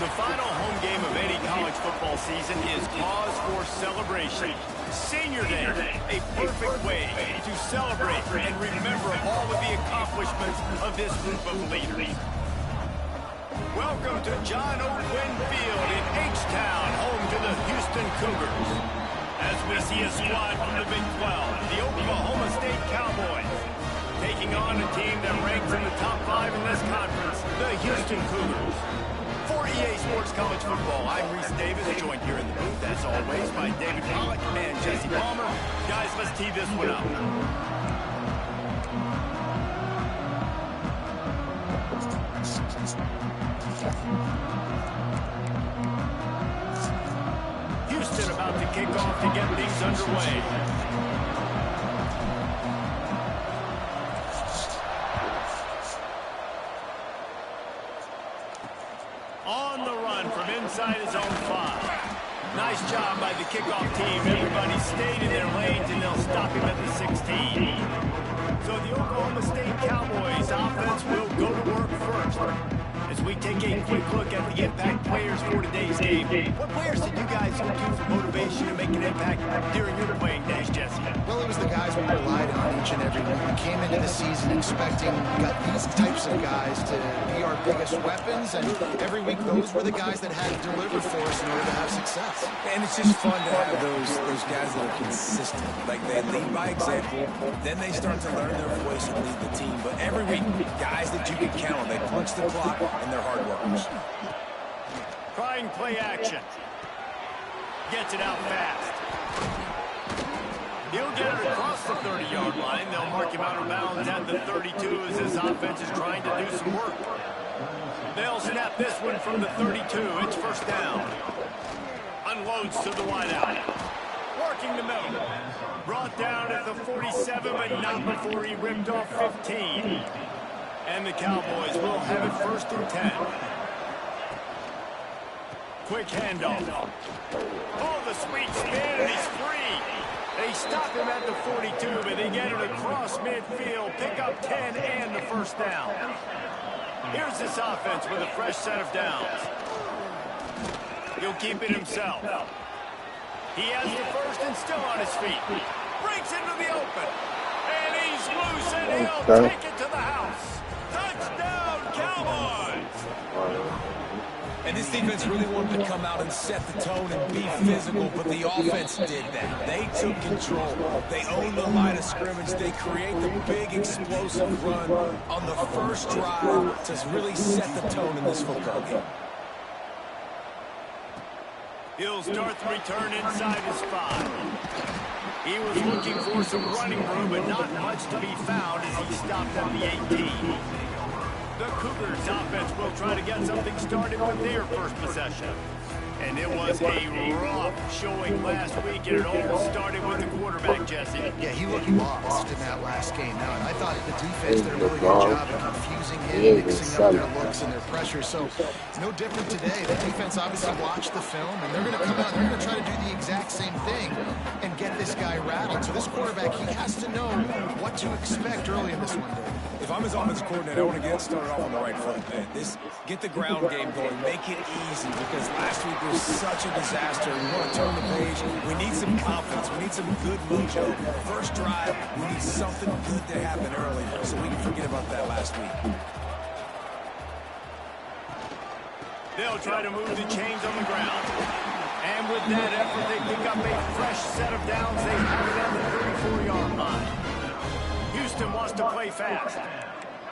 The final home game of any college football season is cause for celebration. Senior Day, a perfect way to celebrate and remember all of the accomplishments of this group of leaders. Welcome to John O. Quinn Field in H-Town, home to the Houston Cougars. As we see a squad from the Big 12, the Oklahoma State Cowboys, taking on a team that ranks in the top 5 in this conference, the Houston Cougars. For EA Sports College Football, I'm Reese Davis, joined here in the booth, as always, by David Pollack and Jesse Palmer. Guys, let's tee this one up. Houston about to kick off to get things underway. On the run from inside his own 5. Nice job by the kickoff team. Everybody stayed in their lanes, and they'll stop him at the 16. So the Oklahoma State Cowboys offense will go to work first. As we take a quick look at the impact players for today's game. What players did you guys go to for motivation to make an impact during your playing days, Jesse? Well, it was the guys we relied on each and every week. We came into the season expecting these types of guys to be our biggest weapons, and every week those were the guys that had to deliver for us in order to have success. And it's just fun to have those guys that are consistent. Like, they lead by example, then they start to learn their voice and lead the team. But every week, guys that you can count on, they punch the clock, and they're hard workers. Trying play action. Gets it out fast. He'll get it across the 30-yard line. They'll mark him out of bounds at the 32 as his offense is trying to do some work. They'll snap this one from the 32. It's first down. Unloads to the wideout. Working the middle. Brought down at the 47, but not before he ripped off 15. And the Cowboys will have it first and 10. Quick handoff. Oh, the sweet spin, and he's free. They stop him at the 42, but they get it across midfield. Pick up 10 and the first down. Here's this offense with a fresh set of downs. He'll keep it himself. He has the first and still on his feet. Breaks into the open. And he's loose, and he'll take it to the house. Touchdown, Cowboys! And this defense really wanted to come out and set the tone and be physical, but the offense did that. They took control. They owned the line of scrimmage. They create the big explosive run on the first drive to really set the tone in this football game. He'll start the return inside his 5. He was looking for some running room, but not much to be found as he stopped at the 18. The Cougars offense will try to get something started with their first possession. And it was a rough showing last week, and it all started with the quarterback, Jesse. Yeah, he looked lost in that last game. Now, and I thought the defense did a really good job of confusing him, mixing up their looks and their pressure. So it's no different today. The defense obviously watched the film, and they're going to come out, they're going to try to do the exact same thing and get this guy rattled. So this quarterback, he has to know what to expect early in this one, Dave. If I'm his offensive coordinator, I want to get started off on the right foot, man. Get the ground game going, make it easy, because last week was such a disaster. We want to turn the page. We need some confidence. We need some good mojo. First drive, we need something good to happen early so we can forget about that last week. They'll try to move the chains on the ground. And with that effort, they pick up a fresh set of downs. They have it at the 34-yard line. Houston wants to play fast.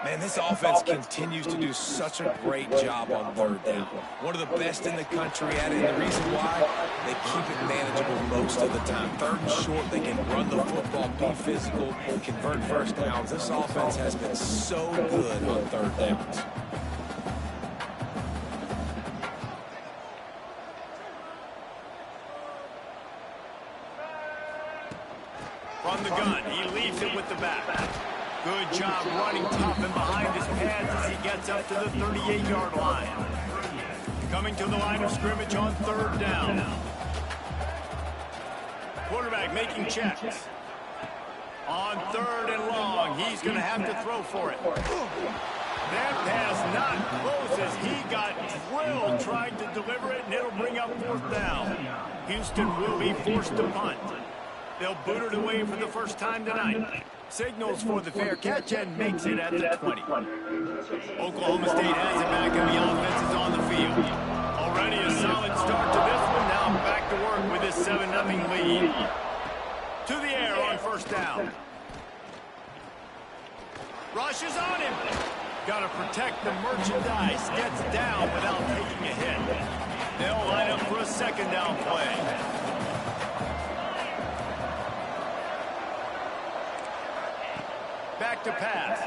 Man, this offense continues to do such a great job on third down. One of the best in the country at it, and the reason why, they keep it manageable most of the time. Third and short, they can run the football, be physical, convert first downs. This offense has been so good on third downs. From the gun, he leaves it with the back. Good job running tough and behind his pads as he gets up to the 38-yard line. Coming to the line of scrimmage on third down. Quarterback making checks. On third and long, he's going to have to throw for it. That pass not close as he got drilled trying to deliver it, and it'll bring up 4th down. Houston will be forced to punt. They'll boot it away for the first time tonight. Signals for the fair catch and makes it at the 20. Oklahoma State has it back and the offense is on the field. Already a solid start to this one. Now back to work with this 7-0 lead. To the air on 1st down. Rushes on him. Got to protect the merchandise. Gets down without taking a hit. They'll line up for a 2nd down play. Back to pass.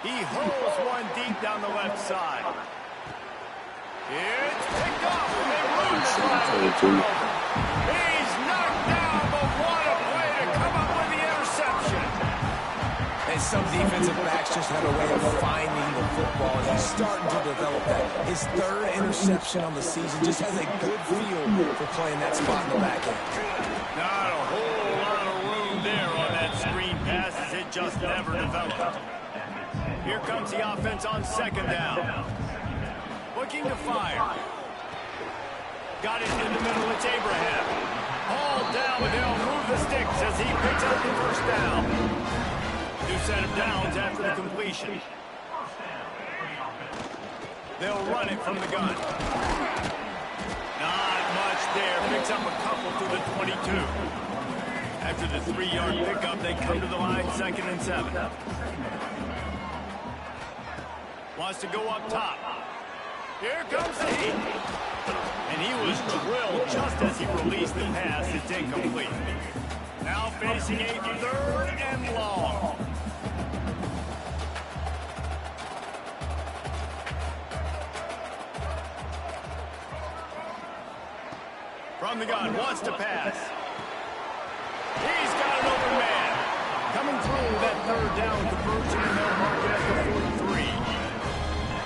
He holds one deep down the left side. It's picked off, and they run the drive. He's knocked down, but what a play to come up with the interception. And some defensive backs just have a way of finding the football, and he's starting to develop that. His 3rd interception on the season just has a good feel for playing that spot in the back end. Not a whole lot of room there on that screen pass as it just never developed. Here comes the offense on 2nd down. Looking to fire. Got it in the middle. It's Abraham. Hauled down, but they'll move the sticks as he picks up the 1st down. New set of downs after the completion. They'll run it from the gun. Not much there. Picks up a couple to the 22. After the 3-yard pickup, they come to the line, 2nd and 7. Wants to go up top. Here comes the heat. And he was drilled just as he released the pass. It's incomplete. Now facing a 3rd and long. From the gun, wants to pass. He's got an open man. Coming through that 3rd down conversion, and they'll mark it at the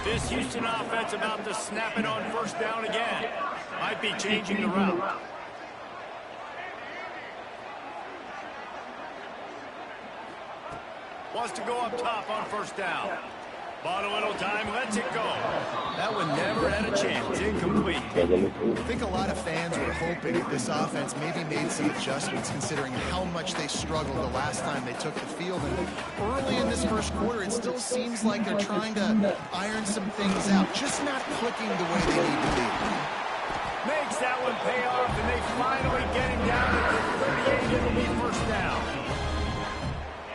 43. This Houston offense about to snap it on 1st down again. Might be changing the route. Wants to go up top on 1st down. Bought a little time, lets it go. That one never had a chance. Incomplete. I think a lot of fans were hoping that this offense maybe made some adjustments considering how much they struggled the last time they took the field. And early in this 1st quarter, it still seems like they're trying to iron some things out, just not clicking the way they need to be. Makes that one pay off, and they finally get him down at the 38. It'll be 1st down.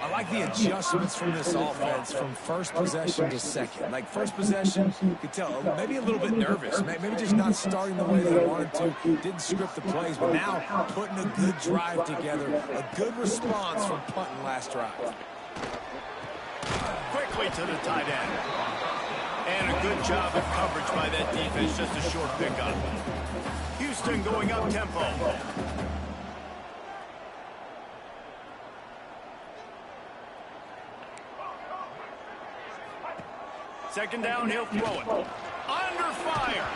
I like the adjustments from this offense from 1st possession to 2nd. Like 1st possession, you could tell maybe a little bit nervous, maybe just not starting the way they wanted to, didn't script the plays, but now putting a good drive together, a good response from punting last drive. Quickly to the tight end. And a good job of coverage by that defense, just a short pickup. Houston going up tempo. Second down, he'll throw it. Under fire.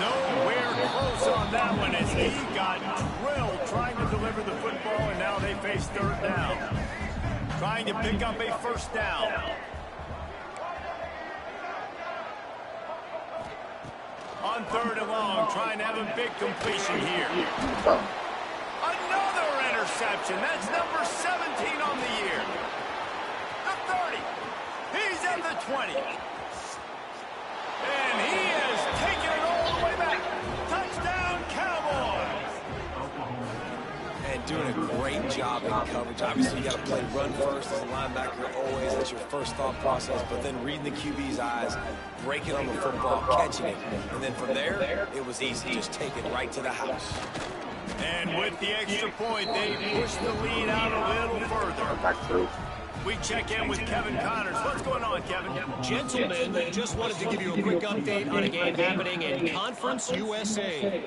Nowhere close on that one as he got drilled trying to deliver the football, and now they face 3rd down. Trying to pick up a 1st down. On 3rd and long, trying to have a big completion here. Another interception. That's number 17 on the year. The 30. He's at the 20. And he has taken it all the way back. Touchdown, Cowboys. And doing a great job in coverage. Obviously, you got to play run first as a linebacker always. That's your first thought process. But then reading the QB's eyes, breaking on the football, catching it. And then from there, it was easy. Just take it right to the house. And with the extra point, they push the lead out a little further. We check in with Kevin Connors. What's going on, Kevin? Gentlemen, just wanted to give you a quick update on a game happening in Conference USA.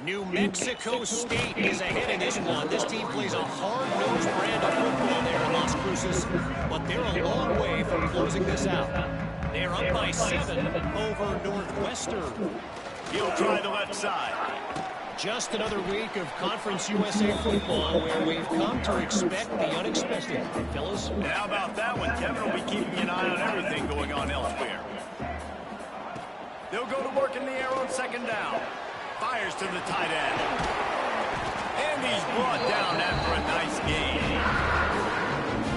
New Mexico State is ahead in this one. This team plays a hard-nosed brand of football there in Las Cruces, but they're a long way from closing this out. They're up by 7 over Northwestern. He'll try the left side. Just another week of Conference USA football where we've come to expect the unexpected. Fellas? And how about that one? Kevin will be keeping an eye on everything going on elsewhere. They'll go to work in the air on second down. Fires to the tight end. And he's brought down after a nice gain.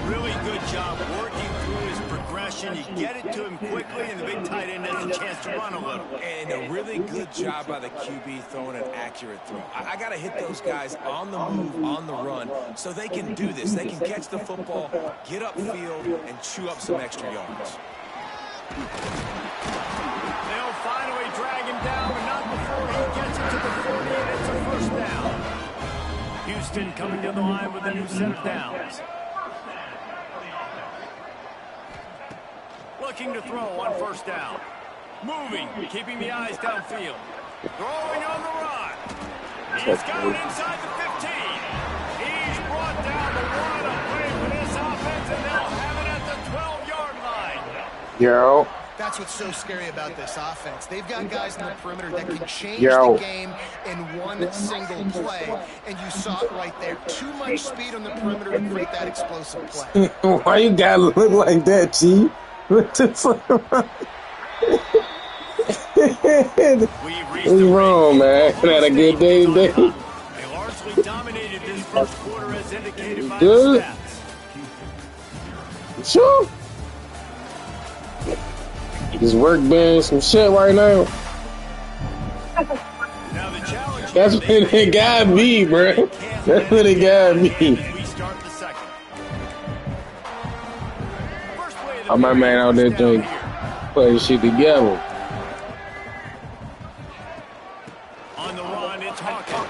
Really good job working through his progression. You get it to him quickly, and the big tight end has a chance to run a little. And a really good job by the QB throwing an accurate throw. I got to hit those guys on the move, on the run, so they can do this. They can catch the football, get upfield, and chew up some extra yards. They'll finally drag him down, but not before he gets it to the 40, and it's a first down. Houston coming to the line with a new set of downs. Looking to throw on first down. Moving, keeping the eyes downfield. Throwing on the run. He's got it inside the 15. He's brought down the one of play for this offense, and they'll have it at the 12-yard line. Yo. That's what's so scary about this offense. They've got guys in the perimeter that can change the game in one single play, and you saw it right there. Too much speed on the perimeter to create that explosive play. Why you gotta look like that, G? What the fuck? What's wrong, man? Had a good day today. They largely dominated this first quarter as indicated by the stats. Sure. This work being some shit right now. Now the challenge. That's what it got me, bro. That's what it got me. We start the second. Oh, my man out there doing putting shit together. On the run, it's Hawkins.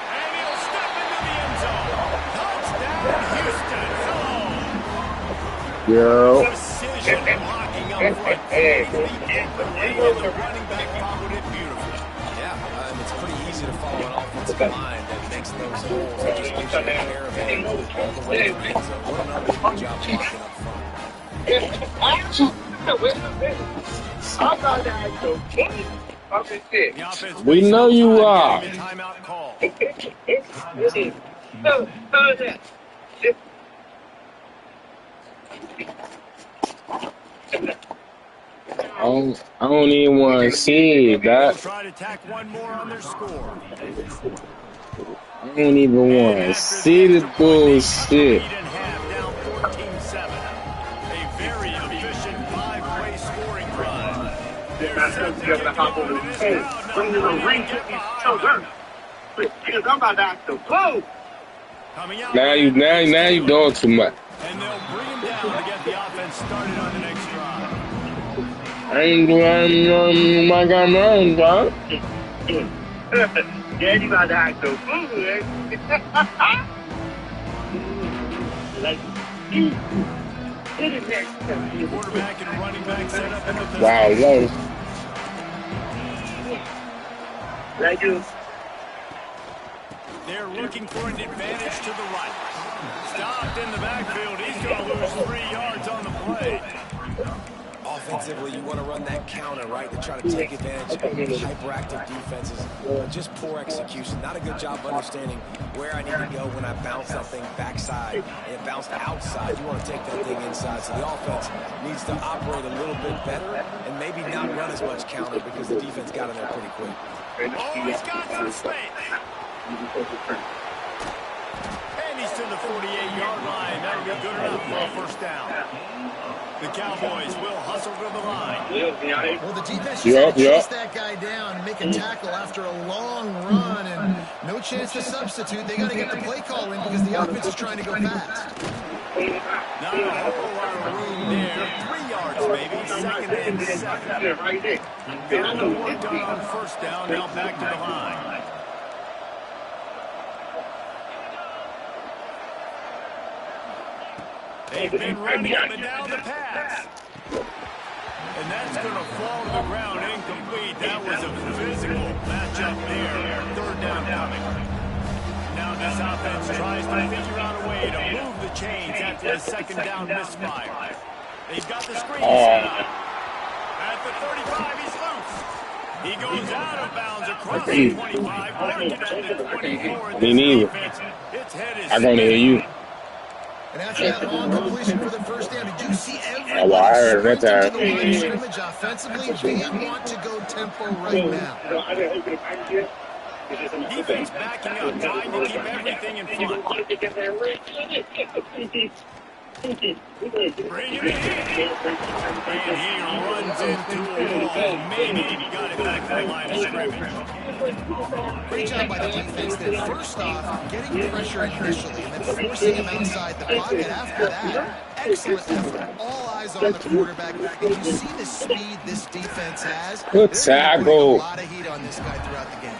And he'll step into the end zone. Touchdown, Houston. Hello. Yo. Precision blocking up front. The running back followed it beautifully. Yeah, it's pretty easy to follow an offensive line that makes those holes and just makes you aware of it all the way to the end zone. What an unbelievable job blocking up front. We know you are. Timeout call. I don't even want to see that. Try to tack one more on their score. I don't even want to see the bullshit. Down 14-7. A very efficient five-play scoring drive. They're set to get going in this round. Now Now you doing too much. And they'll bring him down to get the offense started on the next drive. I ain't doing my guy, bro. Daddy about to act so fool, eh? Quarterback and running back set up in the position. Wow, yo. Thank you. They're looking for an advantage to the right. Stopped in the backfield. He's going to lose 3 yards on the play. Offensively, you want to run that counter, right, to try to take advantage of hyperactive defenses. Just poor execution. Not a good job understanding where I need to go when I bounce that thing backside and it bounced outside. You want to take that thing inside. So the offense needs to operate a little bit better and maybe not run as much counter because the defense got in there pretty quick. Oh, he's got some space. And he's to the 48-yard line. That'll be good enough for a first down. The Cowboys will hustle to the line. Well, the defense just had to chase that guy down and make a tackle after a long run, and no chance to substitute. They got to get the play call in because the offense is trying to go fast. Not a whole lot of room there. 3 yards, maybe. Second and 7. Got the work done on first down. Now back to the line. They've been running up and down the pass. And that's going to fall to the ground incomplete. That was a physical matchup there. Third down coming. Now this offense tries to figure out a way to move the chains after the second down misfire. They've got the screen set up. At the 35, he's loose. He goes out of bounds across the 25, working at the 24. Me This neither. defense, its head is I'm going to hear you. And after that long completion for the first down, did you see Oh, well, I everybody heard that sprint into time. the line of scrimmage offensively? They want to go tempo right now. Defense backing up, trying to keep everything in front. Bring him in. And he runs into a wall. Maybe he got it back to the line of scrimmage. Great job by the defense that first off, getting pressure initially and then forcing him outside the pocket after that. Excellent effort. All eyes on the quarterback. And you see the speed this defense has. Good They're going to be putting a tackle. lot of heat on this guy throughout the game.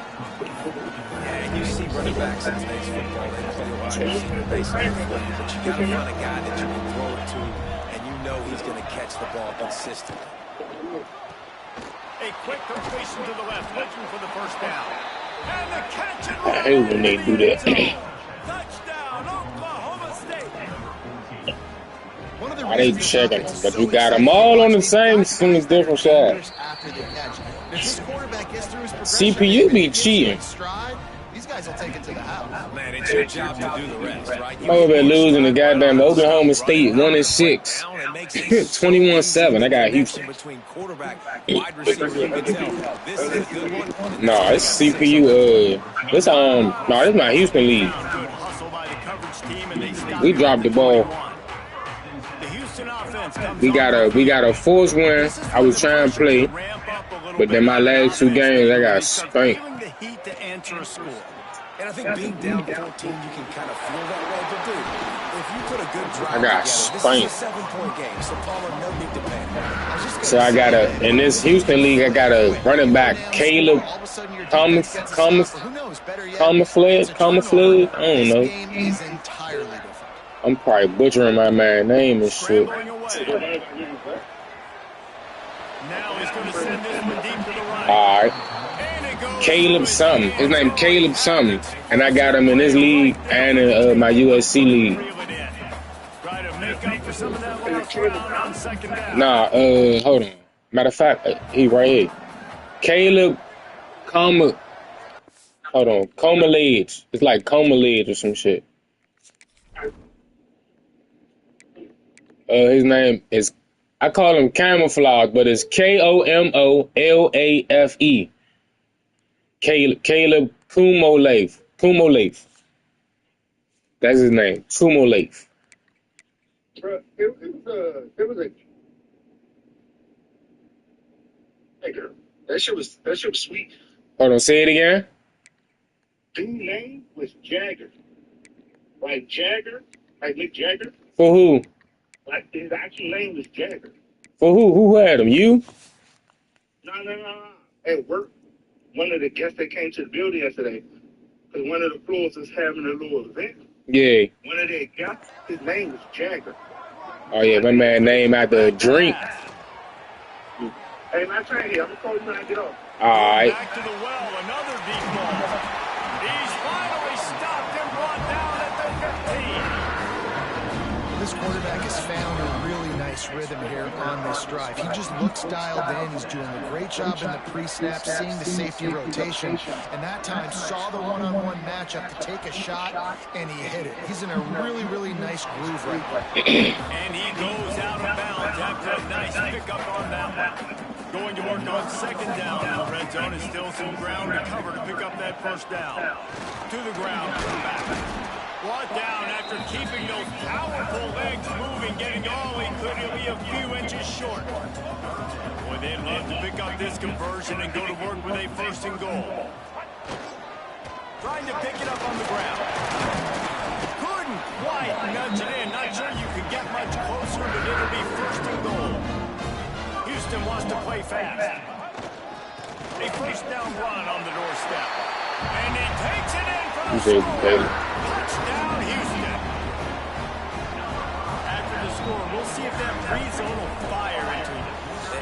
Yeah, and you see running backs in today's football, they play wide receiver basically, but you got to find a guy that you can throw it to, and you know he's going to catch the ball consistently. A quick completion to the left, looking for the first down. And the catch and I hate when they do that. touchdown, Oklahoma State. One of the Why they reasons checking offense them? is But so you got them exciting all to on the watch, same they've from got the different better sides. after the catch. If this quarterback gets through his progression, CPU and be gets cheating. in stride, these guys will take it to the house. Man, it's your job to do the rest, right? I'm over there losing to goddamn Oklahoma State 1-6. 21-7. I got Houston. Between quarterback, wide receiver, you can tell this is a good one. No, it's CPU. This my Houston league. Good hustle by the coverage team, and they stop We him dropped at the ball. 21. The Houston offense comes We got a force win. I was trying to play, but then my last two games I got spanked. the heat to answer a score. And I think being down 14, you can kind of feel that way. But dude, if you put a good drive I got together, spanked. this is a 7-point game, so Palmer, no need to panic. So I got in this Houston league, I got a running back, Caleb Camouflage. I don't know. I'm probably butchering my man name and shit. Scrambling away. Now he's going to send this one deep to the right. All right. And it goes Caleb something. His name Caleb something. And I got him in this league and in my USC league. Reel it in. Try to make up for some of that lost ground on second down. Nah, hold on. Matter of fact, he right here. Caleb Comalage. It's like Comalage or some shit. His name is, I call him Camouflage, but it's Komolafe. Caleb Kumolafe. That's his name. Kumolafe. Bro, it was a Jagger. That shit was sweet. Hold on, say it again. Dude's name was Jagger. Like Jagger, like Mick Jagger. For who? Like his actual name was Jagger. For who? Who had him? You? No. At work, one of the guests that came to the building yesterday, because one of the floors was having a little event. Yeah. One of their guests, his name was Jagger. Oh yeah, my man name after a drink. Hey, man, I'm here. I'm gonna call you when I get off. All right. Back to the well, another deep ball. He's finally stopped and brought down at the 15. This quarterback has found a really nice rhythm here on this drive. He just looks dialed in. He's doing a great job in the pre-snap, seeing the safety rotation, and that time saw the one-on-one matchup to take a shot, and he hit it. He's in a really, really nice groove right now. And he goes out of bounds after a nice pickup on that one. Going to work on second down. The red zone is still some ground to cover to pick up that first down. To the ground, back. Brought down after keeping those powerful legs moving, getting all he could. He'll be a few inches short. Boy, they'd love to pick up this conversion and go to work with a first and goal. Trying to pick it up on the ground. Couldn't quite nudge it in. Not sure you could get much closer, but it'll be first and goal. Houston wants to play fast. A first down run on the doorstep. And he takes it in for the score. Touchdown, Houston. After the score, we'll see if that free zone will fire into them.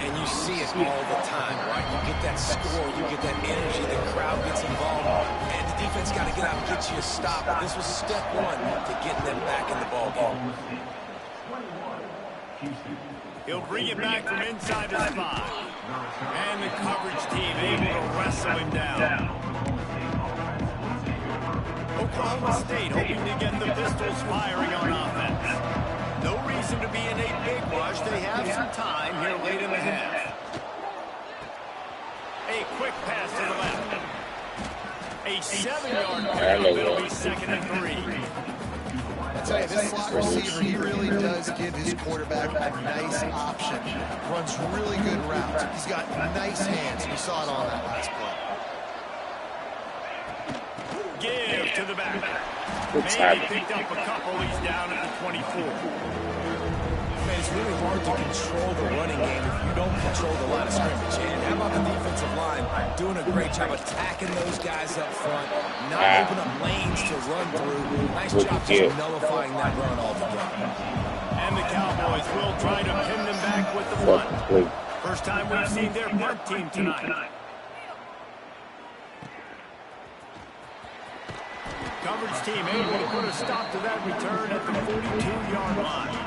And you see it all the time, right? You get that score, you get that energy, the crowd gets involved, and the defense got to get out and get you a stop. But this was step one to getting them back in the ball game. He'll bring it back from inside the spot. And the coverage team able to wrestle him down. Oklahoma State hoping to get the Pistols firing on offense. No reason to be in a big rush. They have some time here late in the half. A quick pass to the left. A 7-yard pickup. It'll be 2nd and 3. I tell you, this slot receiver, he really does give his quarterback a nice option. Runs really good routes. He's got nice hands. We saw it on that last play. Give to the back. Maybe picked up a couple. He's down at the 24. Man, it's really hard to control the running game if you don't control the line of scrimmage. And how about the defensive line doing a great job attacking those guys up front, not opening up lanes to run through. Nice job just nullifying that run altogether. And the Cowboys will try to pin them back with the punt. First time we've seen their punt team tonight. Coverage team able to put a stop to that return at the 42-yard line.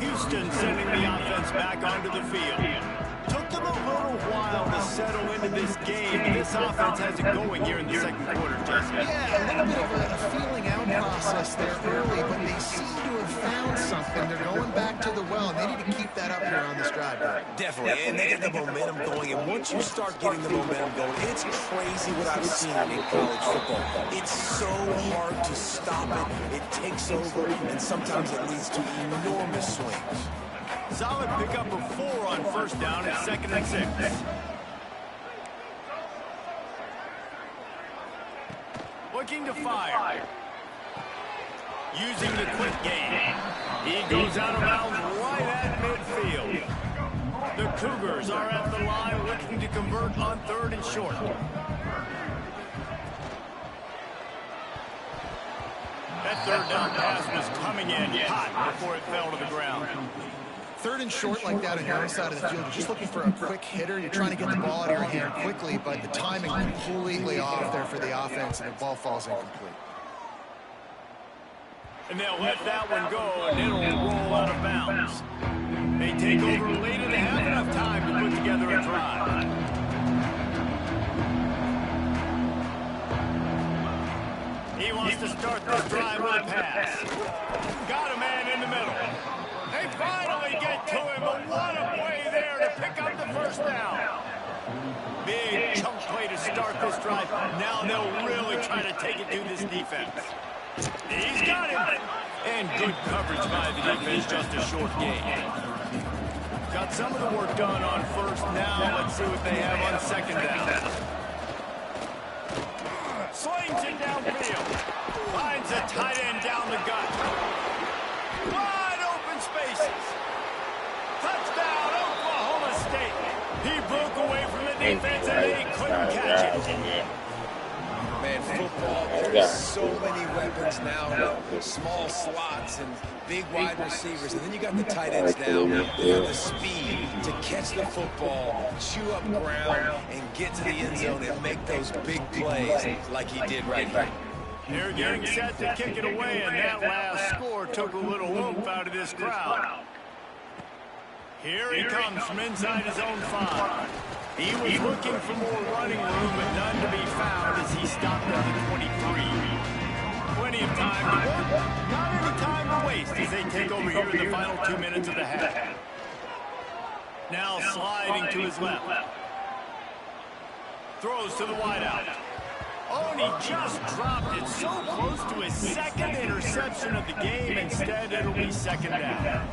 Houston sending the offense back onto the field. Took them a little while to settle into this game. This offense has it going here in the second quarter, Jesse. Yeah, a little bit of a feeling out process there early, but they seem to have found something. They're going back to the well, and they need to keep that up here on this drive. Definitely, and they get the momentum going, and once you start getting the momentum going, it's crazy what I've seen in college football. It's so hard to stop it. It takes over, and sometimes it leads to enormous swings. Solid pickup of 4 on first down at 2nd and 6. Looking to fire. Using the quick game. He goes out of bounds right at midfield. The Cougars are at the line looking to convert on 3rd and short. That 3rd down pass was coming in hot before it fell to the ground. 3rd and short like that on your own side of the field, you're just looking for a quick hitter. You're trying to get the ball out of your hand quickly, but the timing completely off there for the offense, and the ball falls incomplete. And they'll let that one go, and it'll roll out of bounds. They take over late and they have enough time to put together a drive. He wants to start this drive with a pass. Got a man in the middle. They finally get to him, but what a play there to pick up the first down. Big chunk play to start this drive. Now they'll really try to take it to this defense. He's got him. And good coverage by the defense, just a short gain. Got some of the work done on first. Now let's see what they have on 2nd down. Slings it downfield. Finds a tight end down the gut. Wide open spaces. Touchdown, Oklahoma State. He broke away from the defense and they couldn't catch it. Man, football, there's so many weapons now. Small slots and big wide receivers. And then you got the tight ends now. They have the speed to catch the football, chew up ground, and get to the end zone and make those big plays like he did right here. They're getting set to kick it away, and that last score took a little oomph out of this crowd. Here he comes from inside his own 5. He was looking for more running room, but none to be found as he stopped at the 23. Plenty of time to work, not any time to waste as they take over here in the final 2 minutes of the half. Now sliding to his left. Throws to the wideout. Oh, and he just dropped it so close to his 2nd interception of the game. Instead, it'll be 2nd down.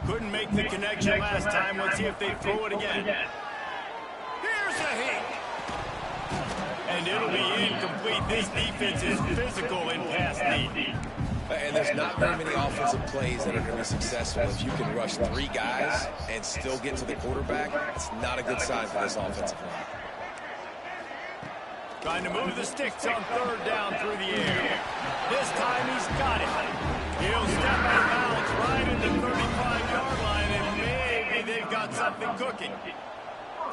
Couldn't make the connection last time. Let's see if they throw it again. Here's a hit. And it'll be incomplete. This defense is physical in pass D. And there's not very many offensive plays that are going to be successful. If you can rush 3 guys and still get to the quarterback, it's not a good sign for this offensive line. Trying to move the sticks on 3rd down through the air. This time he's got it. He'll step out of bounds right at the 35-yard line, and maybe they've got something cooking.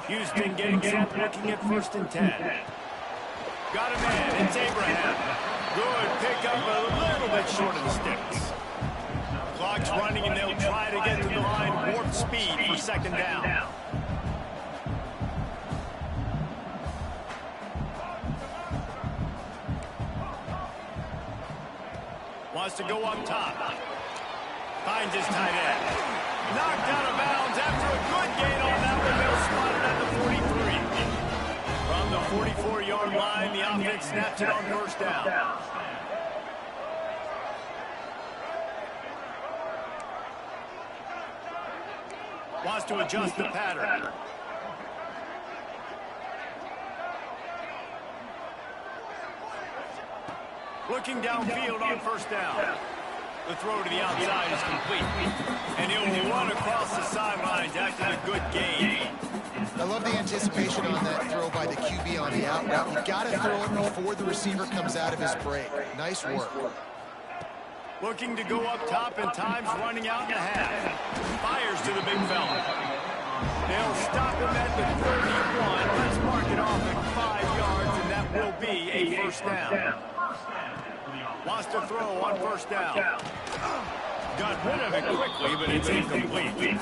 Houston getting set, looking at 1st and 10. Got a man. It's Abraham. Good pick up, a little bit short of the sticks. Clock's running, and they'll try to get to the line. Warp speed for 2nd down. wants to go up top. Finds his tight end. Knocked out of bounds after a good gain on that one. They'll spot it at the 43. From the 44-yard line, the offense snaps it on first down. Wants to adjust the pattern. Looking downfield on first down. The throw to the outside is complete. And he'll run across the sidelines after a good gain. I love the anticipation on that throw by the QB on the out route. You've got to throw it before the receiver comes out of his break. Nice work. Looking to go up top, and time's running out in the half. Fires to the big fella. They'll stop him at the 31. Let's mark it off at 5 yards, and that will be a first down. Wants to throw on first down. Got rid of it quickly, but it's incomplete.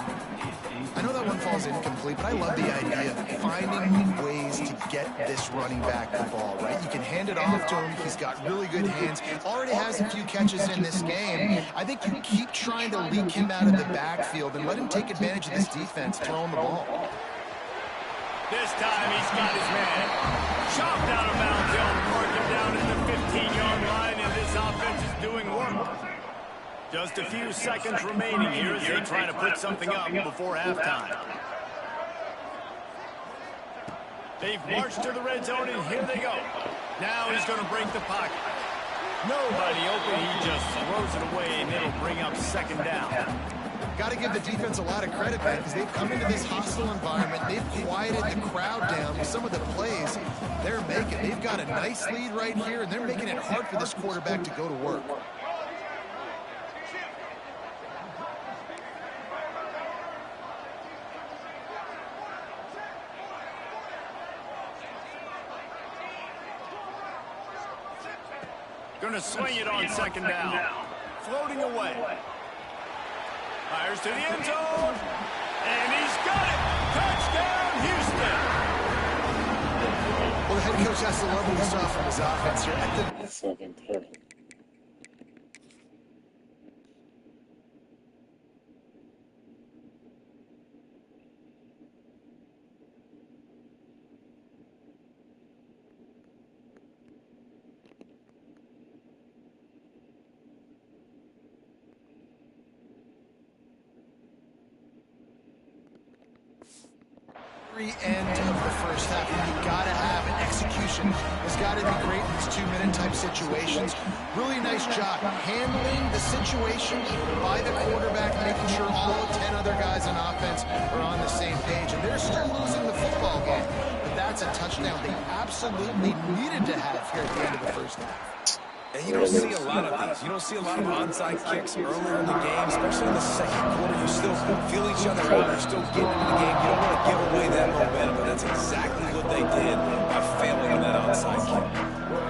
I know that one falls incomplete, but I love the idea of finding ways to get this running back the ball, right? You can hand it off to him. He's got really good hands. Already has a few catches in this game. I think you keep trying to leak him out of the backfield and let him take advantage of this defense throwing the ball. This time he's got his man. Chopped out of bounds. They'll mark him down at the 15-yard line, and this offense is doing work. Just a few seconds remaining here as they try to put something up before halftime. They've marched to the red zone, and here they go. Now he's going to break the pocket. Nobody open. He just throws it away, and it'll bring up second down. Got to give the defense a lot of credit, man, because they've come into this hostile environment. They've quieted the crowd down with some of the plays they're making. They've got a nice lead right here, and they're making it hard for this quarterback to go to work. Going to swing it on second down. Floating away. Fires to the end zone. And he's got it. Touchdown, Houston. Well, the head coach has to love what he saw from his offense here. At the Second turn. end of the first half, and you got to have an execution. Has got to be great in these two-minute type situations. Really nice job handling the situation by the quarterback, making sure all 10 other guys on offense are on the same page. And they're still losing the football game, but that's a touchdown they absolutely needed to have here at the end of the first half. And you don't see a lot of these. You don't see a lot of onside kicks earlier in the game, especially in the second quarter. You still feel each other out. You're still getting into the game. You don't want to give away that momentum, but that's exactly what they did by failing on that onside kick.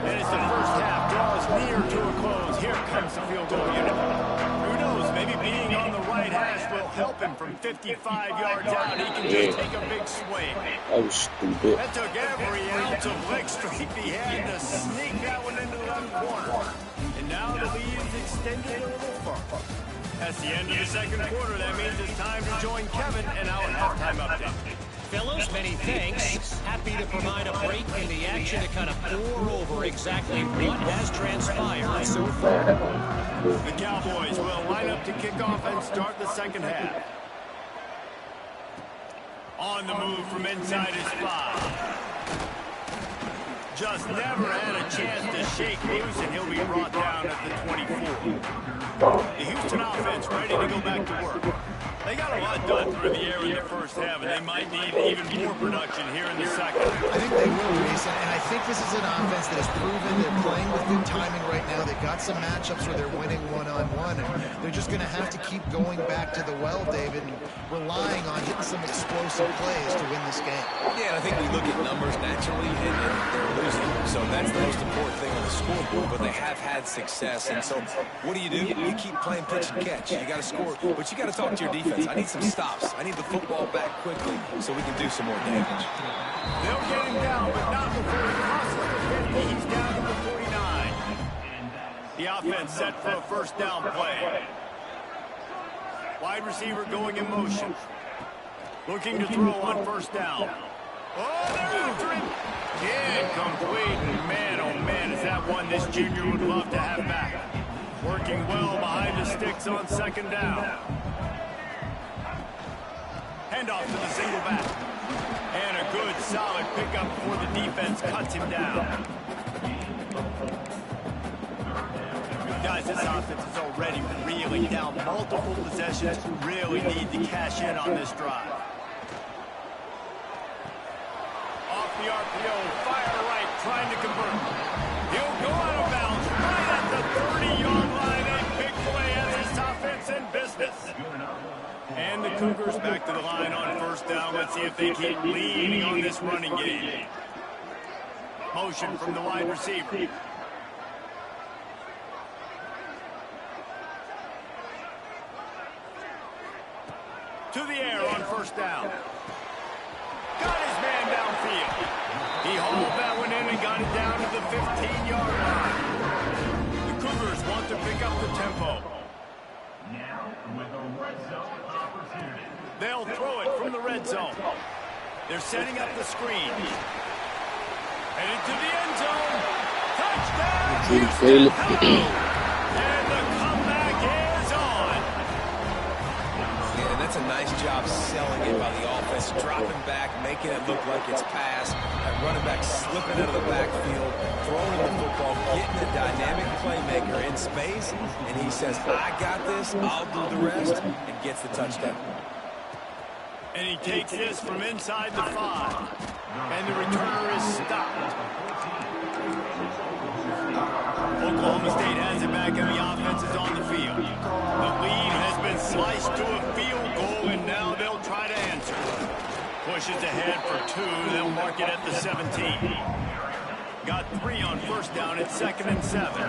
And as the first half draws near to a close, here comes the field goal unit. Who knows, maybe being on the right hash will help him from 55 yards out. He can just take a big swing. That was stupid. That took every ounce of leg strength he had to sneak that one into the left corner. And now the lead is extended a little further. That's the end of the second quarter. That means it's time to join Kevin and our halftime update. Fellows, many thanks. Happy to provide a break in the action to kind of pour over exactly what has transpired so far. The Cowboys will line up to kick off and start the second half. On the move from inside his spot. Just never had a chance to shake loose, and he'll be brought down at the 24. The Houston offense ready to go back to work. They got a lot done through the air in the first half, and they might need even more production here in the second. I think they will, Mason, and I think this is an offense that has proven they're playing with good timing right now. They've got some matchups where they're winning one-on-one, and they're just going to have to keep going back to the well, David, and relying on hitting some explosive plays to win this game. Yeah, and I think we look at numbers naturally, and they're losing. So that's the most important thing on the scoreboard, but they have had success. And so what do? You keep playing pitch and catch. You got to score, but you got to talk to your defense. I need some stops. I need the football back quickly so we can do some more damage. They'll get him down, but not before he crosses the 50. He's down to the 49. The offense set for a first down play. Wide receiver going in motion. Looking to throw on first down. Oh, they're after him. Incomplete. Man, oh man, is that one this junior would love to have back. Working well behind the sticks on second down. Handoff to the single back. And a good, solid pickup before the defense cuts him down. Guys, this offense is already reeling down multiple possessions. Really need to cash in on this drive. Off the RPO, fire right, trying to convert. He'll go out of bounds right at the 30-yard line. A big play as this offense in business. And the Cougars back to the line on first down. Let's see if they keep leaning on this running game. Motion from the wide receiver. To the air on first down. Got his man downfield. He hauled that one in and got it down to the 15-yard line. The Cougars want to pick up the tempo. Now with a red zone opportunity. They'll throw it from the red zone. They're setting up the screen. Headed to the end zone. Touchdown, Houston. And the comeback is on. Yeah, and that's a nice job selling it by the offense. Dropping back, making it look like it's passed. That running back slipping out of the backfield, throwing the football, getting a dynamic playmaker in space. And he says, I got this, I'll do the rest, and gets the touchdown. And he takes this from inside the 5. And the returner is stopped. Oklahoma State has it back, and the offense is on the field. The lead has been sliced to a field goal, and now they'll try to answer. Pushes ahead for 2. They'll mark it at the 17. Got 3 on first down. It's 2nd and 7.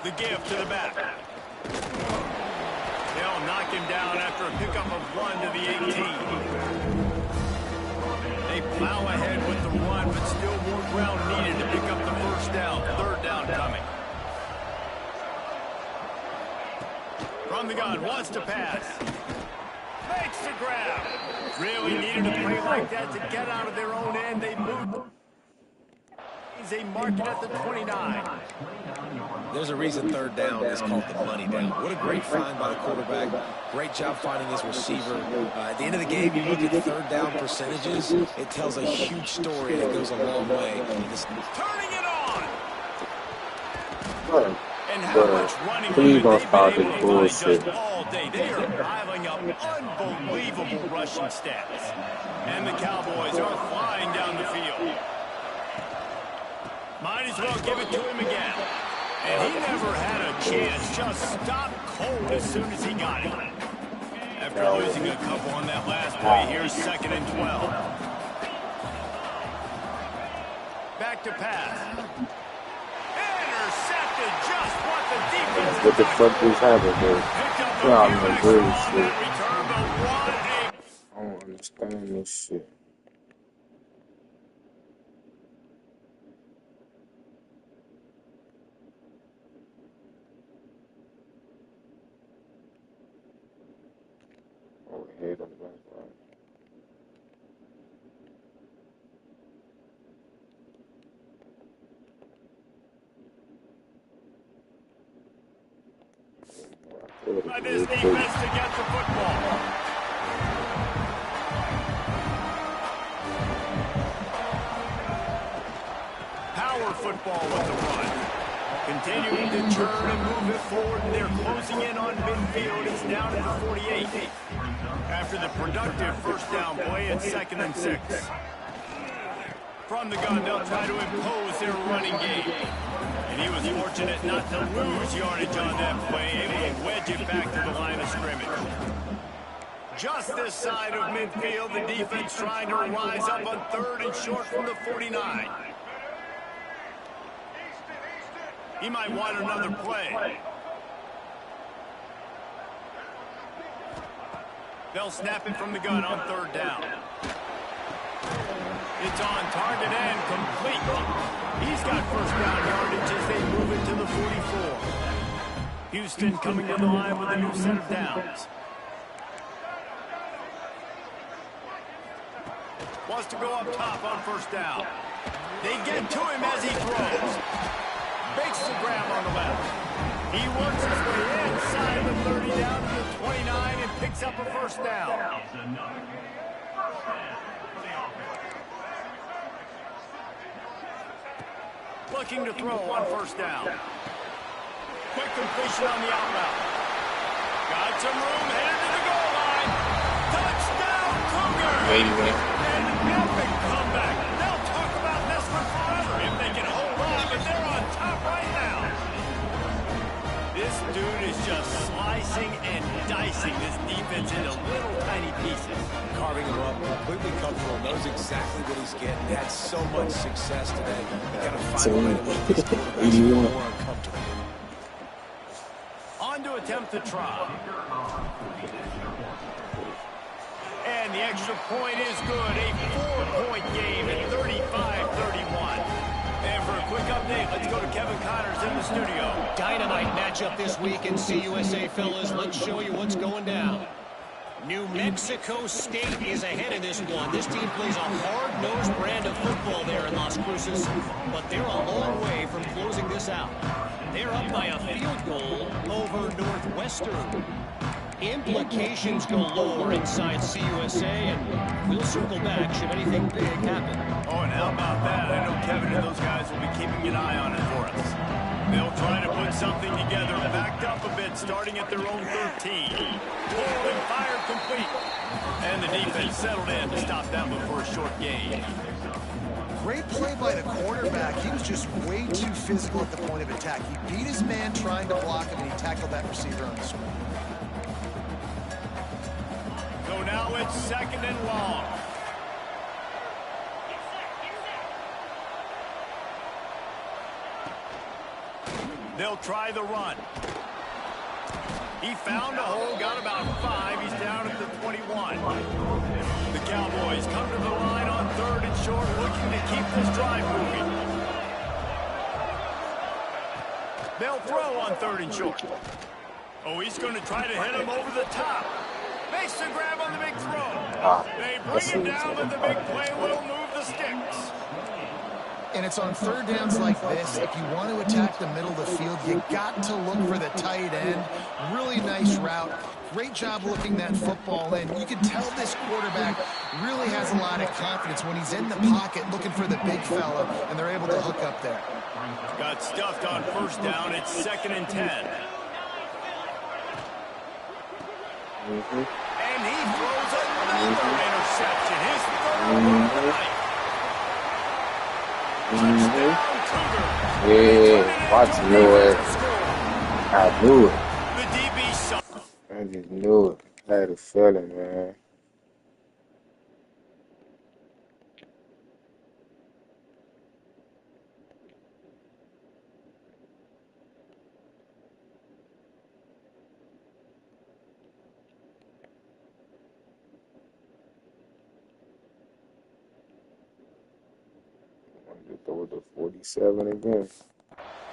The give to the back. They'll knock him down after a pickup of 1 to the 18. They plow ahead with the run, but still more ground needed to pick up the first down. Third down coming. From the gun, wants to pass. Makes the grab. Really needed a play like that to get out of their own end. They moved. They mark it at the 29. There's a reason third down is called the money down. What a great find by the quarterback. Great job finding his receiver. At the end of the game, you look at third down percentages, it tells a huge story that goes a long way. Turning it on! And how much running they've been able to find just all day. They are piling up unbelievable rushing stats. And the Cowboys are flying down the field. Might as well give it to him again. And he never had a chance. Just stopped cold as soon as he got it. After losing a couple on that last play, here's 2nd and 12. Back to pass. Intercepted just what the defense. What the fuck is happening here? Yeah, I'm gonna do this shit. I don't understand this shit. Head on the back line. By this defense to get the football. Power football with the run. Continuing to churn and move it forward, and they're closing in on midfield. It's down to the 48. After the productive first down play, it's 2nd and 6. From the gun, they'll try to impose their running game. And he was fortunate not to lose yardage on that play, able to wedge it back to the line of scrimmage. Just this side of midfield, the defense trying to rise up on 3rd and short from the 49. He might want another play. They'll snap it from the gun on 3rd down. It's on target and complete. He's got first down yardage as they move it to the 44. Houston coming to the line with a new set of downs. Wants to go up top on first down. They get to him as he throws. Makes the grab on the left. He works his way inside the 30 down to the 29 and picks up a first down. Looking to throw on first down. Quick completion on the out route. Got some room, headed to the goal line. Touchdown, Cougars! And an epic comeback. They'll talk about this one forever if they can hold on, but they're on top right now. This dude is just slicing and dicing this defense into little tiny pieces. Carving him up, completely comfortable, knows exactly what he's getting. He had so much success today. You got to find a way to make this quarterback more uncomfortable. On to attempt the try. And the extra point is good. A 4-point game at 35-31. And for a quick update, let's go to Kevin Connors in the studio. Dynamite matchup this week in CUSA, fellas. Let's show you what's going down. New Mexico State is ahead in this one. This team plays a hard-nosed brand of football there in Las Cruces, but they're a long way from closing this out. They're up by a field goal over Northwestern. Implications galore inside CUSA, and we'll circle back should anything big happen. Oh, and how about that? I know Kevin and those guys will be keeping an eye on it for us. They'll try to put something together, backed up a bit, starting at their own 13. Pulled and fired complete. And the defense settled in to stop that one for a short gain. Great play by the cornerback. He was just way too physical at the point of attack. He beat his man trying to block him, and he tackled that receiver on the swing. So now it's second and long. They'll try the run. He found a hole, got about 5. He's down at the 21. The Cowboys come to the line on third and short, looking to keep this drive moving. They'll throw on third and short. Oh, he's going to try to hit him over the top. Makes the grab on the big throw. They bring him down, but the big play will move the sticks. And it's on third downs like this. If you want to attack the middle of the field, you got to look for the tight end. Really nice route. Great job looking that football in. You can tell this quarterback really has a lot of confidence when he's in the pocket looking for the big fella, and they're able to hook up there. Got stuffed on first down. It's second and 10. And he throws another interception. His third of the night. Yeah, watch knew it. I knew it. The DB saw. I just knew it. I had a feeling, man. Throw the 47 again.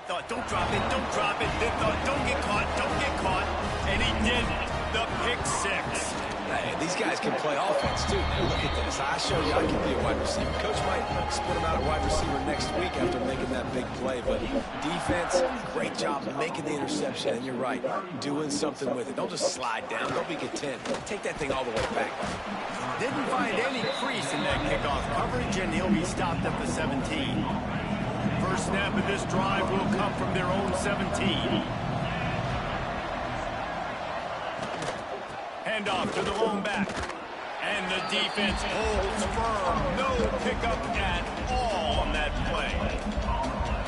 Thought, don't drop it, don't drop it. They thought, don't get caught, don't get caught. And he did the pick 6. Hey, these guys can play offense, too. Now, look at this. I showed you I can be a wide receiver. Coach might split him out at wide receiver next week after making that big play. But defense, great job making the interception. And you're right, doing something with it. Don't just slide down. Don't be content. Take that thing all the way back. Didn't find any crease in that kickoff coverage, and he'll be stopped at the 17. First snap of this drive will come from their own 17. Handoff to the lone back. And the defense holds firm. No pickup at all on that play.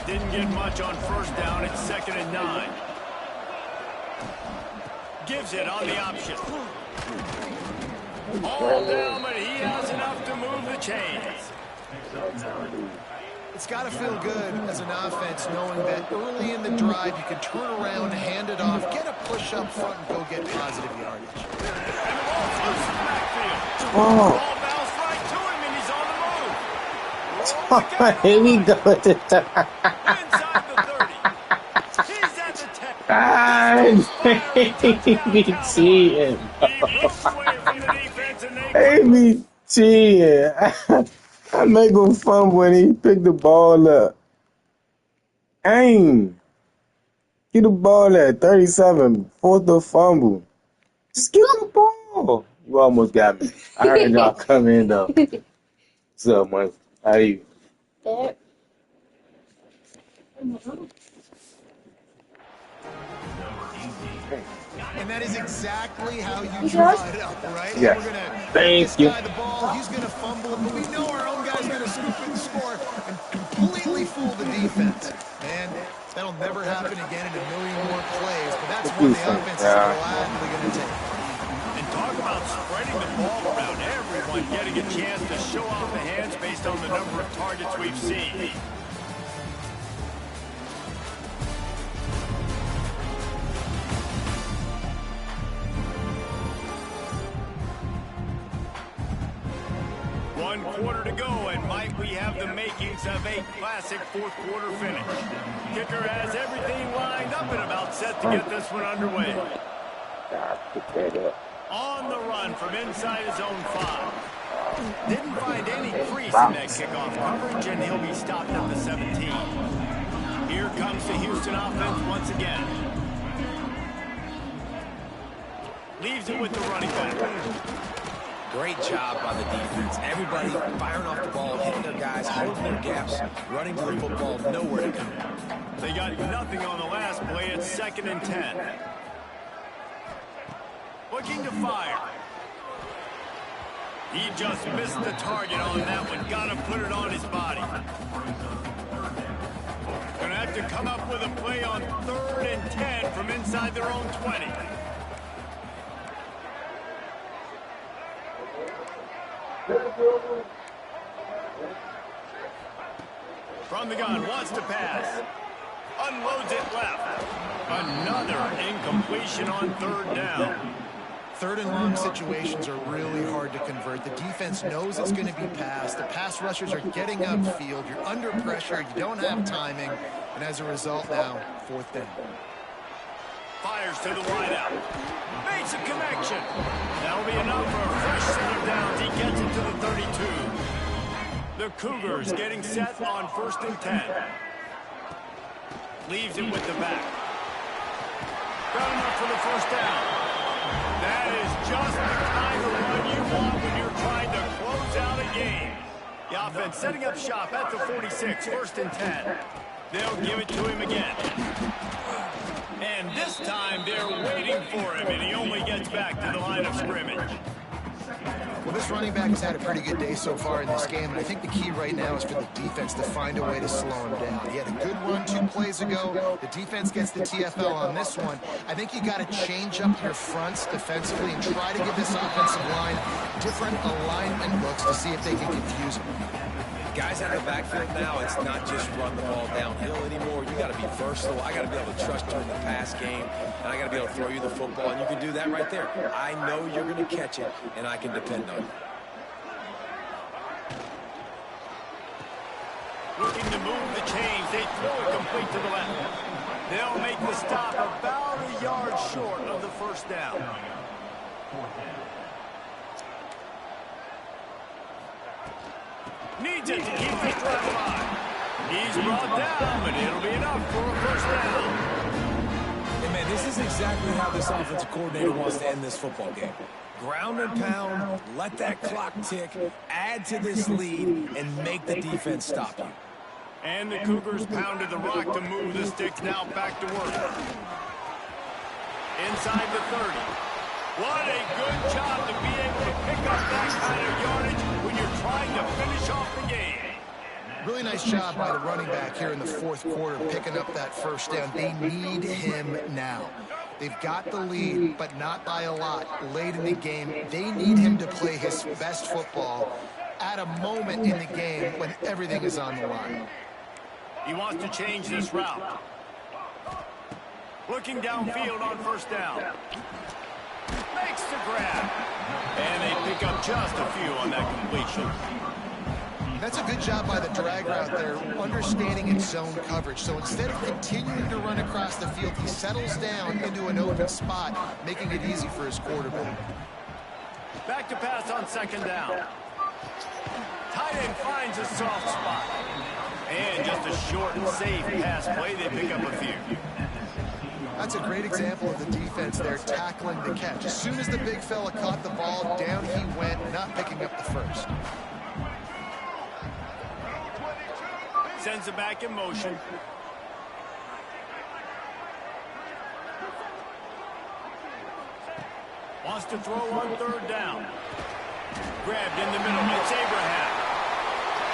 Didn't get much on first down. It's second and 9. Gives it on the option. All down, but he has enough to move the chains. It's got to feel good as an offense knowing that early in the drive you can turn around, hand it off, get a push up front, and go get positive yardage. And the ball's loose in the backfield. The ball bounced right to him, and he's on the move. Here we go. Inside the 30. He's at the 10. He be cheating. He broke away from the defense and He be cheating. I make him fumble when he pick the ball up. Aim. Get the ball at 37. Fourth the fumble. Just give him the ball. You almost got me. I heard y'all come in though. What's up, man? How you? And that is exactly how you draw it up, right? Yeah. We're gonna Thank you. the ball, he's going to fumble, but we know our own guy's going to scoop it and score and completely fool the defense. And that'll never happen again in a million more plays, but that's one the offense is gladly going to take. And talk about spreading the ball around, everyone getting a chance to show off the hands based on the number of targets we've seen. One quarter to go, and might we have the makings of a classic fourth quarter finish. Kicker has everything lined up and about set to get this one underway. On the run from inside his own 5. Didn't find any crease in that kickoff coverage, and he'll be stopped at the 17. Here comes the Houston offense once again. Leaves it with the running back. Great job by the defense. Everybody firing off the ball, hitting their guys, holding their gaps, running to the football, nowhere to go. They got nothing on the last play. It's 2nd and 10. Looking to fire. He just missed the target on that one. Got to put it on his body. Gonna have to come up with a play on 3rd and 10 from inside their own 20. From the gun, wants to pass. Unloads it left. Another incompletion on 3rd down. 3rd and long situations are really hard to convert. The defense knows it's going to be passed. The pass rushers are getting upfield. You're under pressure. You don't have timing. And as a result now, 4th down. Fires to the wideout. Makes a connection. That'll be enough for a fresh set of downs. He gets it to the 32. The Cougars getting set on 1st and 10. Leaves it with the back. Got enough for the 1st down. That is just the kind of run you want when you're trying to close out a game. The offense setting up shop at the 46, 1st and 10. They'll give it to him again. And this time they're waiting for him, and he only gets back to the line of scrimmage. Well, this running back has had a pretty good day so far in this game, and I think the key right now is for the defense to find a way to slow him down. He had a good run 2 plays ago. The defense gets the TFL on this one. I think you got to change up your fronts defensively and try to give this offensive line different alignment looks to see if they can confuse him. Guys out of the backfield now, it's not just run the ball downhill anymore. You got to be versatile. I got to be able to trust you in the pass game, and I got to be able to throw you the football, and you can do that right there. I know you're going to catch it, and I can depend on you. Looking to move the chains. They throw it complete to the left. They'll make the stop about a yard short of the 1st down. Needs it to keep this drive alive. He's brought down, but it'll be enough for a 1st down. Hey, man, this is exactly how this offensive coordinator wants to end this football game. Ground and pound, let that clock tick, add to this lead, and make the defense stop you. And the Cougars pounded the rock to move the sticks now back to work. Inside the 30. What a good job to be able to pick up that kind of yardage when you're trying to finish off the game. Really nice job by the running back here in the 4th quarter, picking up that 1st down. They need him now. They've got the lead, but not by a lot. Late in the game, they need him to play his best football at a moment in the game when everything is on the line. He wants to change this route. Looking downfield on 1st down. Makes the grab. And they pick up just a few on that completion. That's a good job by the drag route there, understanding its zone coverage. So instead of continuing to run across the field, he settles down into an open spot, making it easy for his quarterback. Back to pass on second down. Tight end finds a soft spot. And just a short and safe pass play, they pick up a few. That's a great example of the defense there, tackling the catch. As soon as the big fella caught the ball, down he went, not picking up the first. Sends it back in motion. Wants to throw on third down. Grabbed in the middle. It's Abraham.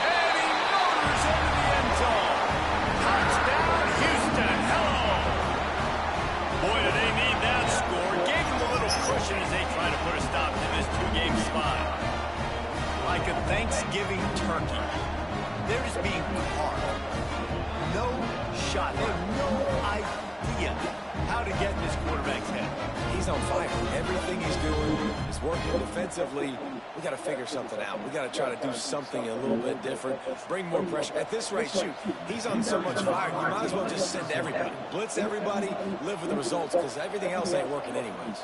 And he motors into the end zone. Touchdown, Houston. Hello. Boy, do they need that score. Gave them a little cushion as they try to put a stop to this two-game spot. Like a Thanksgiving turkey. They're just being carved. No shot. They have no idea how to get in this quarterback's head. He's on fire. Everything he's doing is working defensively. We got to figure something out. We got to try to do something a little bit different. Bring more pressure. At this rate, shoot, he's on so much fire, you might as well just send everybody. Blitz everybody, live with the results, because everything else ain't working anyways.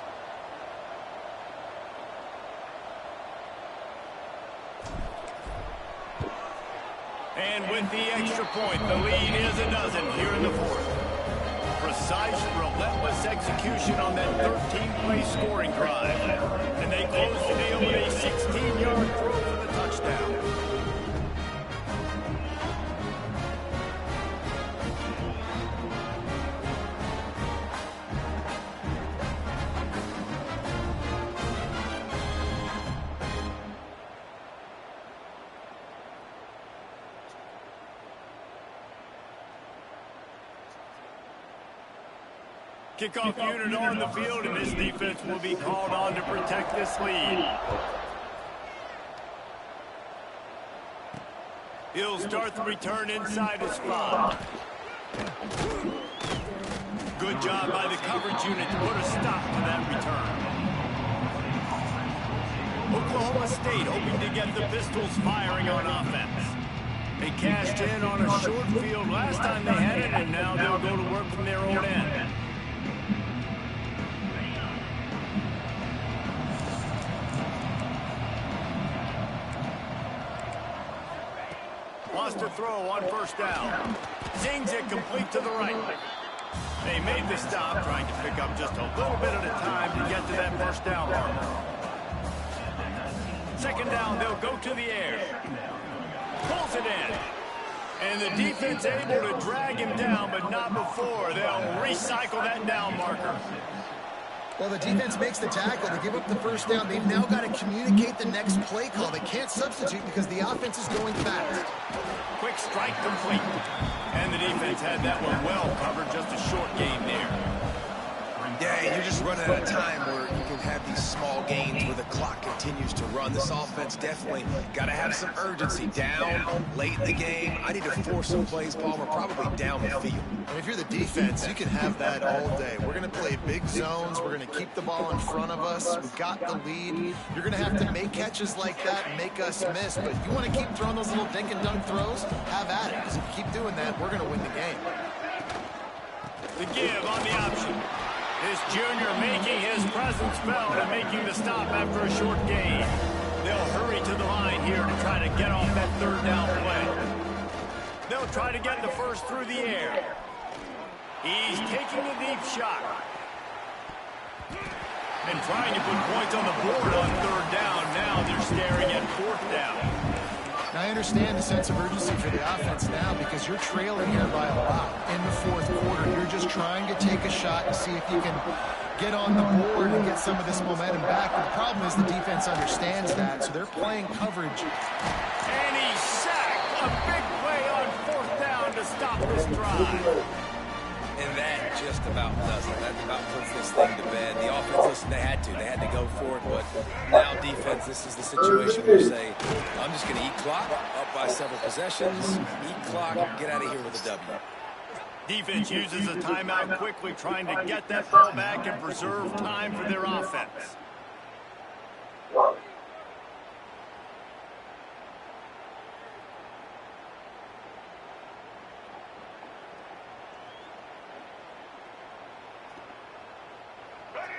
And with the extra point, the lead is a dozen here in the fourth. Precise, relentless execution on that 13-play scoring drive. And they close the deal with a 16-yard throw for the touchdown. Kickoff unit on the field, and this defense will be called on to protect this lead. He'll start the return inside his 5. Good job by the coverage unit to put a stop to that return. Oklahoma State hoping to get the Pistols firing on offense. They cashed in on a short field last time they had it, and now they'll go to work from their own end. Wants to throw on first down. Zings it complete to the right. They made the stop, trying to pick up just a little bit at a time to get to that first down marker. Second down, they'll go to the air. Pulls it in. And the defense able to drag him down, but not before. They'll recycle that down marker. Well, the defense makes the tackle. They give up the first down. They've now got to communicate the next play call. They can't substitute because the offense is going fast. Quick strike complete. And the defense had that one well covered. Just a short gain there. Yeah, you're just running out of time where you can have these small gains where the clock continues to run. This offense definitely got to have some urgency. Down late in the game, I need to force some plays, Palmer, probably down the field. And if you're the defense, you can have that all day. We're going to play big zones. We're going to keep the ball in front of us. We've got the lead. You're going to have to make catches like that and make us miss. But you want to keep throwing those little dink and dunk throws? Have at it. Because if you keep doing that, we're going to win the game. The give on the option. This junior making his presence felt and making the stop after a short gain. They'll hurry to the line here to try to get off that third down play. They'll try to get the first through the air. He's taking a deep shot. And trying to put points on the board on third down. Now they're staring at fourth down. Now, I understand the sense of urgency for the offense now because you're trailing here by a lot in the fourth quarter. You're just trying to take a shot to see if you can get on the board and get some of this momentum back. But the problem is the defense understands that, so they're playing coverage. And he's sacked. A big play on fourth down to stop this drive. And that just about does it. That about puts this thing to bed. The offense, listen, they had to go for it. But now defense, this is the situation where you say, I'm just going to eat clock, up by several possessions, eat clock, get out of here with a W. Defense uses a timeout quickly, trying to get that ball back and preserve time for their offense.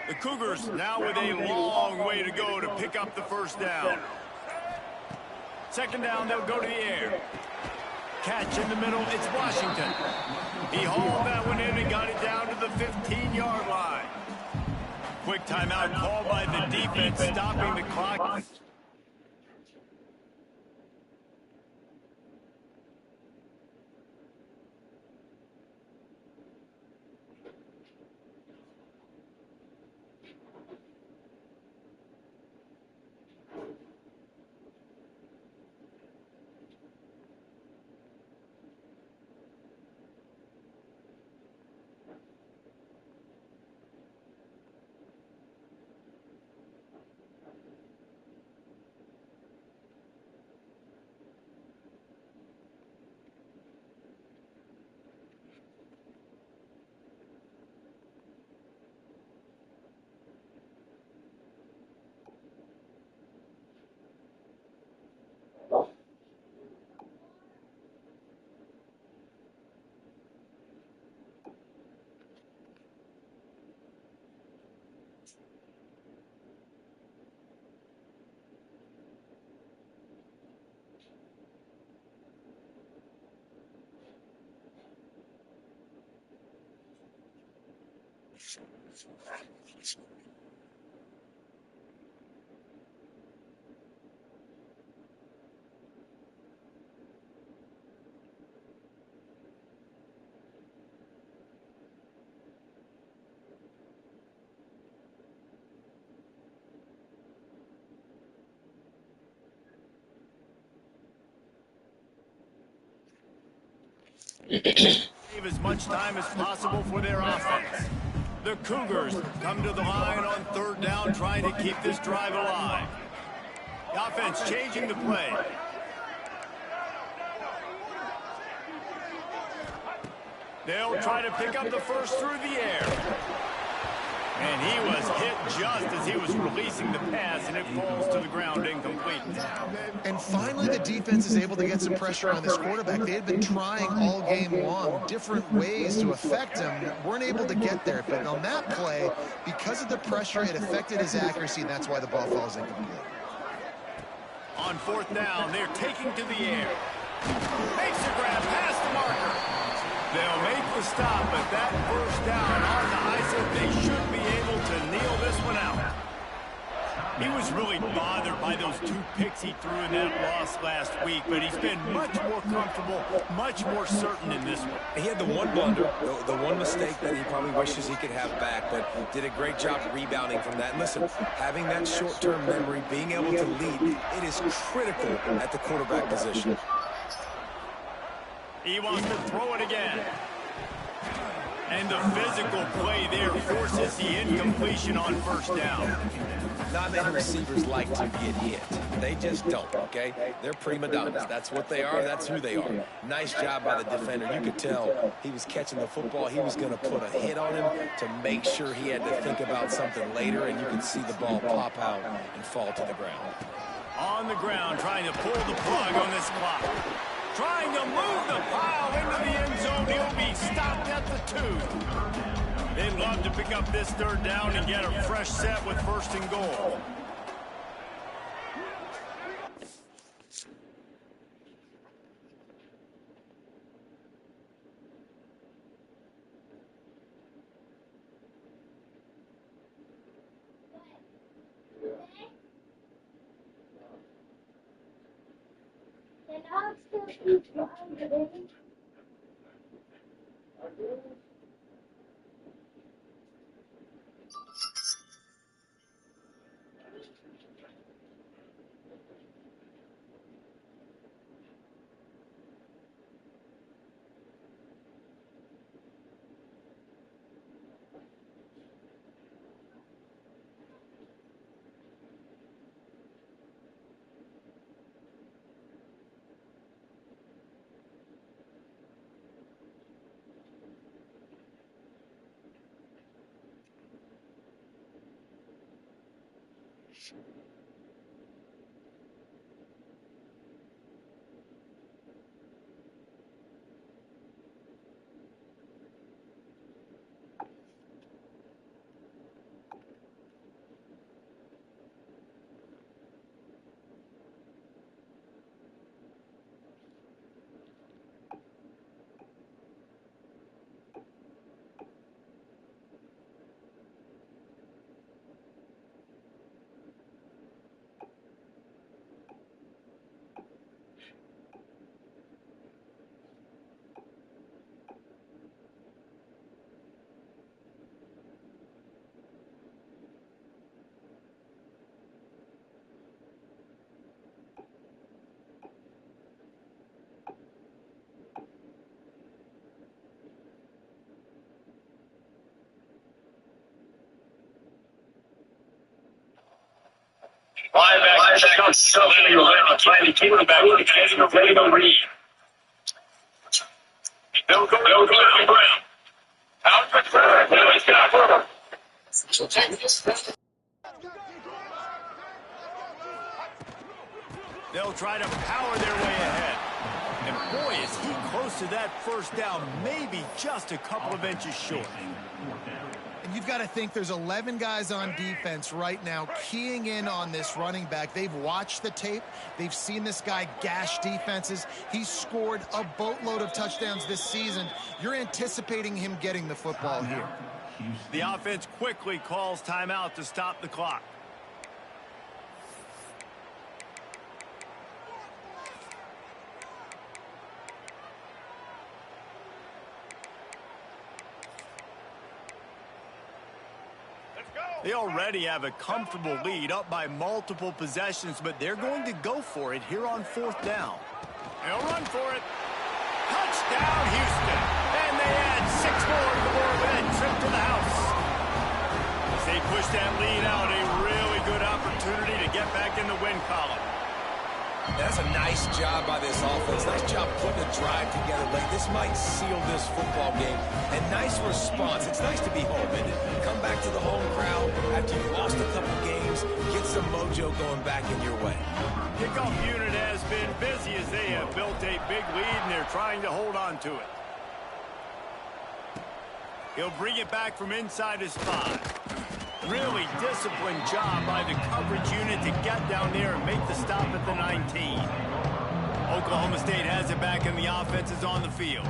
The Cougars now with a long way to go to pick up the first down. Second down, they'll go to the air. Catch in the middle, it's Washington. He hauled that one in and got it down to the 15-yard line. Quick timeout called by the defense, stopping the clock. Save as much time as possible for their offense. The Cougars come to the line on third down, trying to keep this drive alive. The offense changing the play. They'll try to pick up the first through the air. And he was hit just as he was releasing the pass, and it falls to the ground incomplete. And finally, the defense is able to get some pressure on this quarterback. They had been trying all game long, different ways to affect him, weren't able to get there. But on that play, because of the pressure, it affected his accuracy, and that's why the ball falls incomplete. On fourth down, they're taking to the air. Makes a grab past the marker. They'll make the stop, but that first down on the ISO, they should be able to kneel this one out. He was really bothered by those 2 picks he threw in that loss last week, but he's been much more comfortable, much more certain in this one. He had the one blunder, the one mistake that he probably wishes he could have back, but did a great job rebounding from that. And listen, having that short-term memory, being able to lead, it is critical at the quarterback position. He wants to throw it again. And the physical play there forces the incompletion on first down. Not many receivers like to get hit. They just don't, okay? They're prima donnas. That's what they are. That's who they are. Nice job by the defender. You could tell he was catching the football. He was going to put a hit on him to make sure he had to think about something later, and you could see the ball pop out and fall to the ground. On the ground, trying to pull the plug on this clock. Trying to move the pile into the end zone. He'll be stopped at the 2. They'd love to pick up this third down and get a fresh set with first and goal. And I'll still keep wondering. Trying to keep it back with the ready to read. They'll go to Brown. Out for third. They'll try to power their way ahead. And boy, is he close to that first down, maybe just a couple of inches short. And you've got to think there's 11 guys on defense right now keying in on this running back. They've watched the tape. They've seen this guy gash defenses. He's scored a boatload of touchdowns this season. You're anticipating him getting the football here. The offense quickly calls timeout to stop the clock. They already have a comfortable lead, up by multiple possessions, but they're going to go for it here on fourth down. They'll run for it. Touchdown, Houston. And they add 6 more to the board with that trip to the house. As they push that lead out, a really good opportunity to get back in the win column. That's a nice job by this offense. Nice job putting a drive together late. This might seal this football game. And nice response. It's nice to be home, isn't it? Come back to the home crowd after you've lost a couple games. Get some mojo going back in your way. Kickoff unit has been busy as they have built a big lead, and they're trying to hold on to it. He'll bring it back from inside his 5. Really disciplined job by the coverage unit to get down there and make the stop at the 19. Oklahoma State has it back, and the offense is on the field.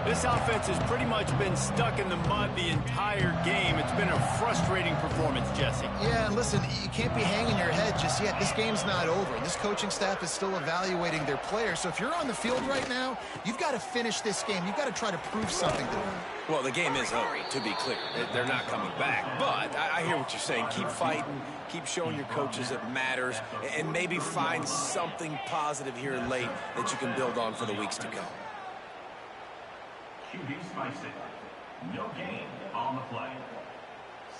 This offense has pretty much been stuck in the mud the entire game. It's been a frustrating performance, Jesse. Yeah, and listen, you can't be hanging your head just yet. This game's not over. This coaching staff is still evaluating their players. So if you're on the field right now, you've got to finish this game. You've got to try to prove something to them. Well, the game is over, to be clear. They're not coming back. But I hear what you're saying. Keep fighting. Keep showing your coaches it matters. And maybe find something positive here late that you can build on for the weeks to come. QB spicy. No gain on the play.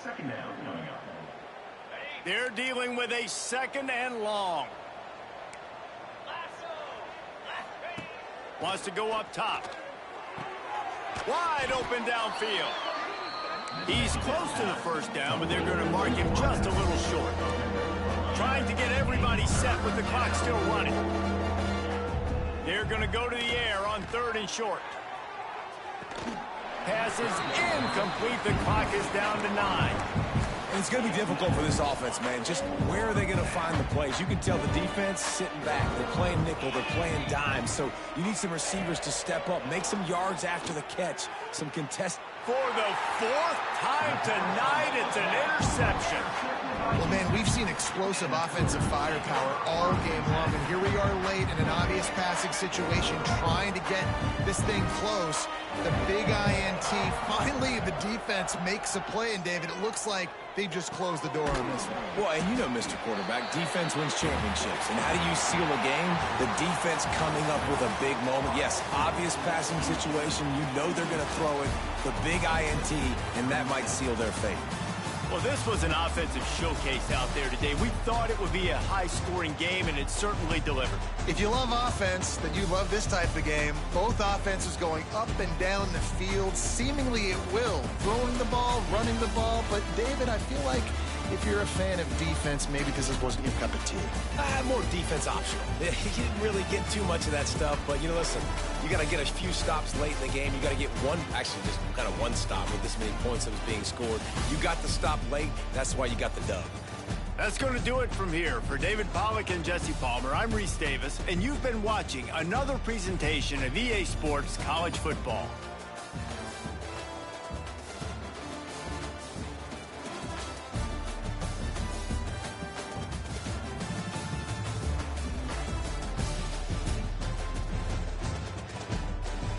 Second down coming up. They're dealing with a 2nd and long. Wants to go up top. Wide open downfield. He's close to the first down, but they're going to mark him just a little short. Trying to get everybody set with the clock still running. They're going to go to the air on 3rd and short. Pass is incomplete. The clock is down to 9. And it's going to be difficult for this offense, man. Just where are they going to find the plays? You can tell the defense sitting back. They're playing nickel. They're playing dime. So you need some receivers to step up, make some yards after the catch, some contest. For the 4th time tonight, it's an interception. Well, man, we've seen explosive offensive firepower all game long, and here we are late in an obvious passing situation trying to get this thing close. The big INT. Finally, the defense makes a play, and David, it looks like they just closed the door on this one. Well, and you know, Mr. Quarterback, defense wins championships. And how do you seal a game? The defense coming up with a big moment. Yes, obvious passing situation. You know they're going to throw it. The big INT, and that might seal their fate. Well, this was an offensive showcase out there today. We thought it would be a high-scoring game, and it certainly delivered. If you love offense, then you love this type of game. Both offenses going up and down the field, seemingly at will. Throwing the ball, running the ball. But, David, I feel like if you're a fan of defense, maybe this wasn't your cup of tea. More defense optional. You didn't really get too much of that stuff, but, you know, listen, you got to get a few stops late in the game. You got to get just kind of one stop with this many points that was being scored. You got the stop late. That's why you got the dub. That's going to do it from here. For David Pollack and Jesse Palmer, I'm Reese Davis, and you've been watching another presentation of EA Sports College Football.